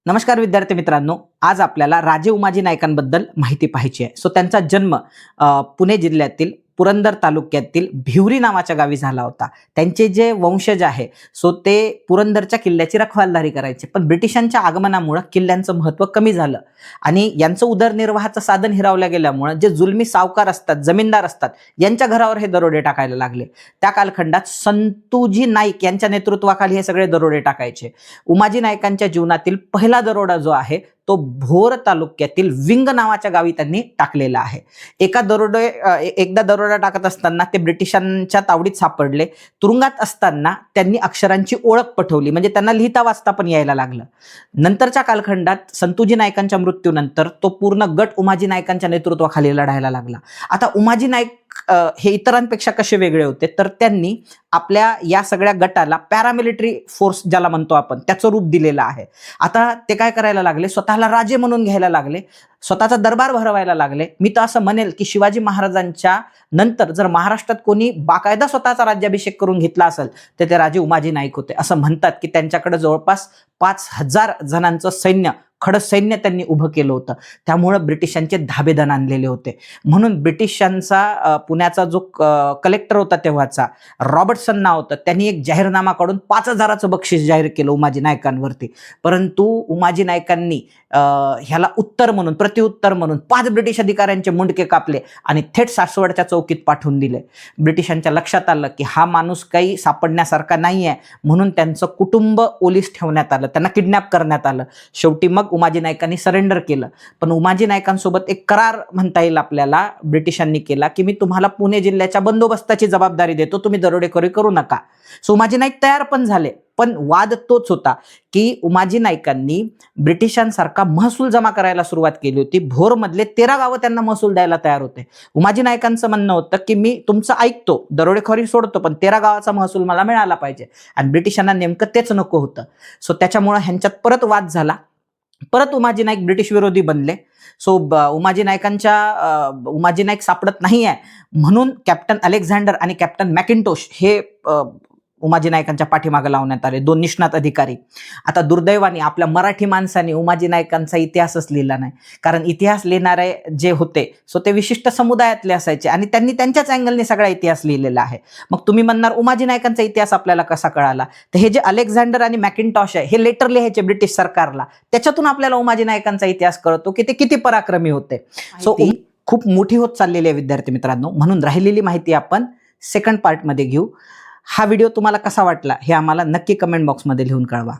नमस्कार विद्यार्थी मित्रांनो, आज आपल्याला राजे उमाजी नाईकांबद्दल माहिती पाहायची आहे. त्यांचा जन्म पुणे जिल्ह्यातील पुरंदर तालुक्यातील भिवरी नावाच्या गावी झाला होता. त्यांचे जे वंशज आहे ते पुरंदरच्या किल्ल्याची रखवालदारी करायचे, पण ब्रिटिशांच्या आगमनामुळे किल्ल्यांचं महत्त्व कमी झालं आणि यांचं उदरनिर्वाहाचं साधन हिरावलं गेल्यामुळे जे जुलमी सावकार असतात, जमीनदार असतात, यांच्या घरावर हे दरोडे टाकायला लागले. त्या कालखंडात संतूजी नाईक यांच्या नेतृत्वाखाली हे सगळे दरोडे टाकायचे. उमाजी नाईकांच्या जीवनातील पहिला दरोडा जो आहे तो भोर तालुक्यातील विंग नावाच्या गावी त्यांनी टाकलेला आहे. एकदा दरोडा टाकत असताना ते ब्रिटिशांच्या तावडीत सापडले. तुरुंगात असताना त्यांनी अक्षरांची ओळख पटवली, म्हणजे त्यांना लिहिता वाचता पण यायला लागलं. नंतरच्या कालखंडात संतूजी नाईकांच्या मृत्यूनंतर तो पूर्ण गट उमाजी नाईकांच्या नेतृत्वाखाली लढायला लागला. आता उमाजी नाईक हे इतरांपेक्षा कसे वेगळे होते, तर त्यांनी आपल्या या सगळ्या गटाला पॅरामिलिटरी फोर्स ज्याला म्हणतो आपण त्याचं रूप दिलेलं आहे. आता ते काय करायला लागले, स्वतःला राजे म्हणून घ्यायला लागले, स्वतःचा दरबार भरवायला लागले. मी तर असं म्हणेल की शिवाजी महाराजांच्या नंतर जर महाराष्ट्रात कोणी बाकायदा स्वतःचा राज्याभिषेक करून घेतला असेल तर ते राजे उमाजी नाईक होते. असं म्हणतात की त्यांच्याकडे जवळपास 5,000 जणांचं सैन्य, खडस सैन्य त्यांनी उभं केलं होतं. त्यामुळे ब्रिटिशांचे धाबेदन आणलेले होते. म्हणून ब्रिटिशांचा पुण्याचा जो कलेक्टर होता तेव्हाचा, रॉबर्टसन नाव होतं, त्यांनी एक जाहीरनामा काढून 5,000चं बक्षीस जाहीर केलं उमाजी नाईकांवरती. परंतु उमाजी नाईकांनी ह्याला उत्तर म्हणून, प्रत्युत्तर म्हणून 5 ब्रिटिश अधिकाऱ्यांचे मुंडके कापले आणि थेट सासवडच्या चौकीत पाठवून दिले. ब्रिटिशांच्या लक्षात आलं की हा माणूस काही सापडण्यासारखा नाही आहे, म्हणून त्यांचं कुटुंब ओलीस ठेवण्यात आलं, त्यांना किडनॅप करण्यात आलं. शेवटी मग उमाजी नाईकांनी सरेंडर केलं. पण उमाजी नाईकांसोबत एक करार म्हणता येईल आपल्याला ब्रिटिशांनी केला की मी तुम्हाला पुणे जिल्ह्याच्या बंदोबस्ताची जबाबदारी देतो, तुम्ही दरोडेखोरी करू नका. सो उमाजी नाईक तयार पण झाले. पण वाद तोच होता की उमाजी नाईकांनी ब्रिटिशांसारखा महसूल जमा करायला सुरुवात केली होती. भोरमधले 13 गावं त्यांना महसूल द्यायला तयार होते. उमाजी नाईकांचं म्हणणं होतं की मी तुमचं ऐकतो, दरोडेखोरी सोडतो, पण 13 गावाचा महसूल मला मिळाला पाहिजे. आणि ब्रिटिशांना नेमकं तेच नको होतं. सो त्याच्यामुळे ह्यांच्यात परत वाद झाला. परत उमाजी नाईक ब्रिटिश विरोधी बनले. उमाजी नाईक सापडत नाही आहे म्हणून कॅप्टन अलेक्झांडर आणि कॅप्टन मॅकिंटोश हे उमाजी नाईकांच्या पाठीमागे लावण्यात आले, 2 निष्णात अधिकारी. आता दुर्दैवाने आपल्या मराठी माणसाने उमाजी नाईकांचा इतिहासच लिहिला नाही, कारण इतिहास लिहिणारे जे होते ते विशिष्ट समुदायातले असायचे आणि त्यांनी त्यांच्याच अँगलने सगळा इतिहास लिहिलेला आहे. मग तुम्ही म्हणणार उमाजी नाईकांचा इतिहास आपल्याला कसा कळाला, तर हे जे अलेक्झांडर आणि मॅकिंटॉश आहे हे लेटर लिहायचे ब्रिटिश सरकारला, त्याच्यातून आपल्याला उमाजी नाईकांचा इतिहास कळतो की ते किती पराक्रमी होते. खूप मोठी होत चाललेली आहे विद्यार्थी मित्रांनो, म्हणून राहिलेली माहिती आपण सेकंड पार्टमध्ये घेऊ. हा व्हिडिओ तुम्हाला कसा वाटला हे आम्हाला नक्की कमेंट बॉक्समध्ये लिहून कळवा.